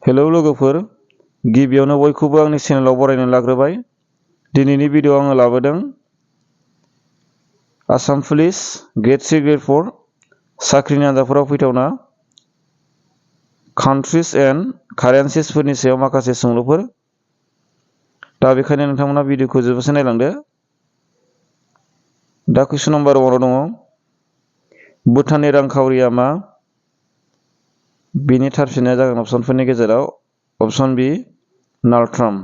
Hello लोगोफोर, गिबियावनो बयखौबो आंनि चेनेलाव बरायनो लाग्रोबाय। दिनैनि भिडिअ आङो लाबोदों आसाम पुलिस ग्रेड 3 ग्रेड 4 साख्रिनि आनजादफोराव फैथावना कान्ट्रिज एन्ड कारेन्सिसफोरनि सायाव माखासे सोंलुफोर। दा बेखायनो नोंथांमोना भिडिअखौ जोबजासे नायलांदो। दा कुइसन नाम्बार 1 दङ, भुटाननि रांखावरिया मा? बिनि थार फिननाया जागोन अपसनफोरनि गेजेराव अपसन बि नालथ्राम।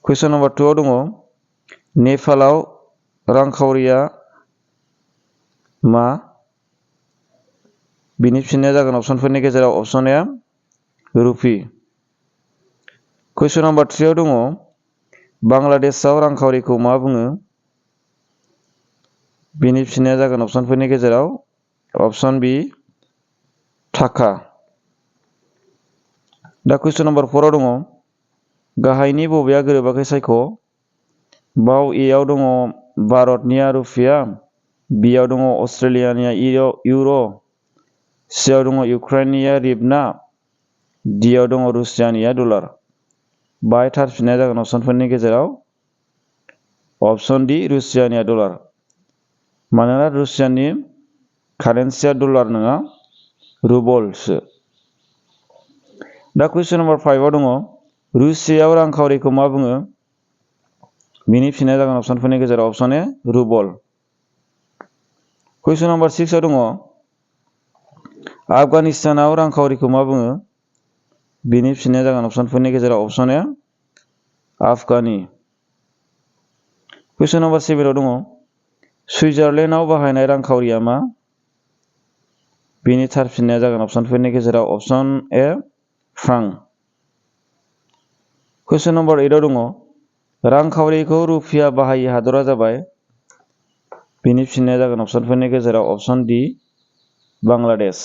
कुइसन नाम्बार 2 दङ, नेपालाव रांखावरिया मा? बिनि फिननाया जागोन अपसनफोरनि गेजेराव अपसन ए रुपि। कुइसन नाम्बार 3 दङ, बांलादेशआव रांखावरिखौ मा बुङो? बिनि फिननाया जागोन अपसनफोरनि गेजेराव अपसन बि थाखा। दा कुइसन नाम्बार 4 दङ, गाहायनि बबेया गोरोबाखै सायख'। बाव एआव दङ भारतनिया रुपिया, बिआव दङ अस्ट्रेलियानिया इउर', सिआव दङ इउक्रेननिया रिबना, डिआव दङ रुसियानिया डलार। बाहाय थार फिननाया जागोन अपसनफोरनि गेजेराव अपसन डि रुसियानिया डलार। मानोना रुसियानि कारेन्सिया डलार नङा रुबलसो। दा कुइसन नाम्बार 5 दङ, रुसियायाव रांखावरिखौ मा बुङो? बिनि फिननाया जागोन अपसनफोरनि गेजेराव अपसन ए रुबल। कुइसन नाम्बार 6 दङ, आफगानिस्तानाव रांखावरिखौ मा बुङो? बिनि फिननाया जागोन अपसनफोरनि गेजेराव अपसन ए आफगानि। कुइसन नाम्बार 7 दङ, सुइजारलेण्डआव बाहायनाय रांखावरिया मा? बिनि थार फिननाया जागोन अपसनफोरनि गेजेराव अपसन ए फ्रांक। कुइसन नाम्बार 8 दङ, रांखावरिखौ रुपिया बाहायि हादरा जाबाय? बिनि फिननाया जागोन अपसनफोरनि गेजेराव अपसन डि बांलादेश।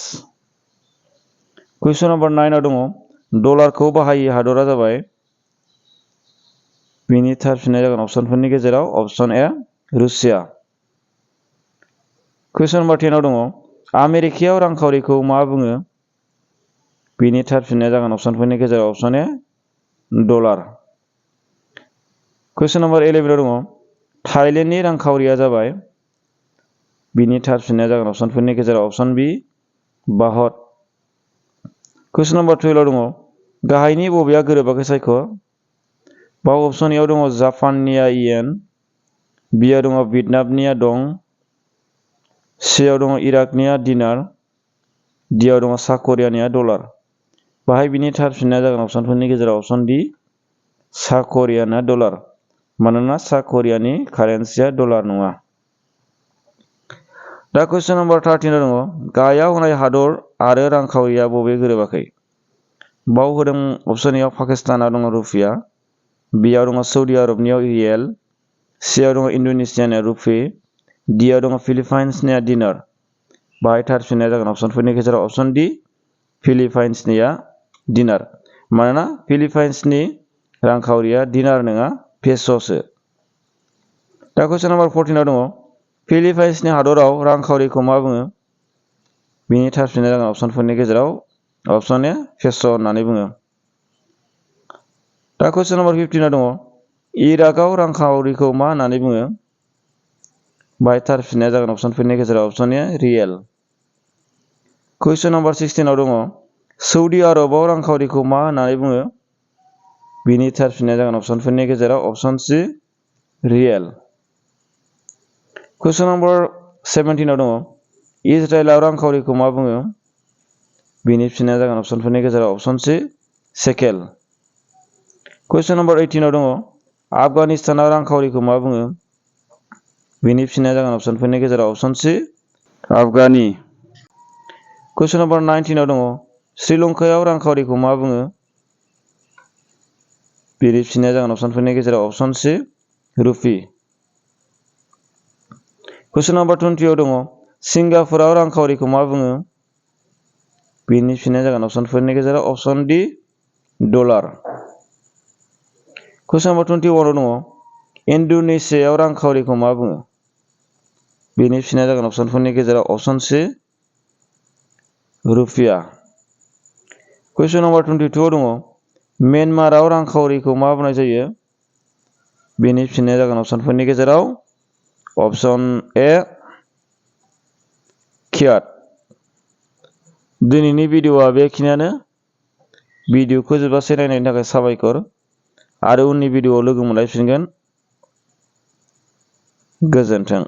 कुइसन नाम्बार 9 दङ, डलारखौ बाहायि हादरा जाबाय? बिनि थार फिननाया जागोन अपसनफोरनि गेजेराव अपसन ए रुसिया। कुइसन नाम्बार 10 दङ, आमेरिकायाव रांखावरिखौ मा बुङो? बिनि थार फिननाया जागोन अपसनफोरनि गेजेराव अपसन ए डलार। कुइसन नाम्बार 11 दङ, थाइलेण्डनि रांखावरिया जाबाय? बिनि थार फिननाया जागोन अपसनफोरनि गेजेराव अपसन बि बाहत। कुइसन नाम्बार 12 दङ, गाहायनि बबेया गोरोबाखै सायख'। बाव अपसन एआव दङ जापाननिया इयेन, बिआव दङ भियेटनामनिया दं, सिआव दङ इराकनिया दिनार, डिआव दङ सा करियानिया डलार। बाहाय बिनि थार फिननाया जागोन अपसनफोरनि गेजेराव अपसन डि सा करियाना डलार। मानोना सा करियानि कारेन्सिया डलार नङा। दा कुइसन नाम्बार 13 दङ, गाहायाव होनाय हादर आरो रांखावरिया बबे गोरोबाखै? बाव होदों अपसन एआव पाकिस्तानाव दङ रुपिया, बिआव दङ सौदि आरबनियाव रियेल, सिआव दङ इन्ड'नेसियानिया रुपि, डिआव दङ फिलिपाइन्सनिया दिनार। बाहाय थार फिननाया जागोन अपसनफोरनि गेजेराव अपसन डि फिलिपाइन्सनिया दिनार। मानोना फिलिपाइन्सनि रांखावरिया दिनार नङा पेस'सो। दा कुइसन नाम्बार 14 दङ, फिलिपाइन्सनि हादराव रांखावरिखौ मा बुङो? बिनि थार फिननाया जागोन अपसनफोरनि गेजेराव अपसन ए पेस' होननानै बुङो। दा कुइसन नाम्बार 15 दङ, इराकआव रांखावरिखौ मा होननानै बुङो? बाहाय थार फिननाया जागोन अपसनफोरनि गेजेराव अपसन ए रियेल। कुइसन नाम्बार 16 दङ, सौदि आरबआव रांखावरिखौ मा होननानै बुङो? बिनि थार फिननाया जागोन अपसनफोरनि गेजेराव अपसन सि रियेल। कुइसन नाम्बार 17 दङ, इजराइलाव रांखावरिखौ मा बुङो? बिनि फिननाया जागोन अपसनफोरनि गेजेराव अपसन सि सेकेल। कुइसन नाम्बार 18 दङ, आफगानिस्तानाव रांखावरिखौ मा बुङो? बिनि फिननाया जागोन अपसनफोरनि गेजेराव अपसन सि आफगानि। कुइसन नाम्बार 19 दङ, श्रीलंकायाव रांखावरिखौ मा बुङो? बिनि फिननाया जागोन अपसनफोरनि गेजेराव अपसन सि रुपि। कुइसन नाम्बार 20 दङ, सिंगापुराव रांखावरिखौ मा बुङो? बिनि फिननाया जागोन अपसनफोरनि गेजेराव अपसन डि डलार। कुइसन नाम्बार 21 दङ, इन्ड'नेसियायाव रांखावरिखौ मा बुङो? बिनि फिननाया जागोन अपसनफोरनि गेजेराव अपसन सि रुपिया। कुइसन नम्बर 22 दङ म्यानमाराव रांखावरिखौ मा बुंनाय जायो? बेनि फिननाया जागोन अपसनफोरनि गेजेराव अपसन ए क्याट। दिनैनि भिडिअआ बेखिनियानो। भिडिअखौ जोबजासे नायनायनि थाखाय साबायखर आरो उननि भिडिअआव लोगो मोनलायफिनगोन। गोजोन्थों।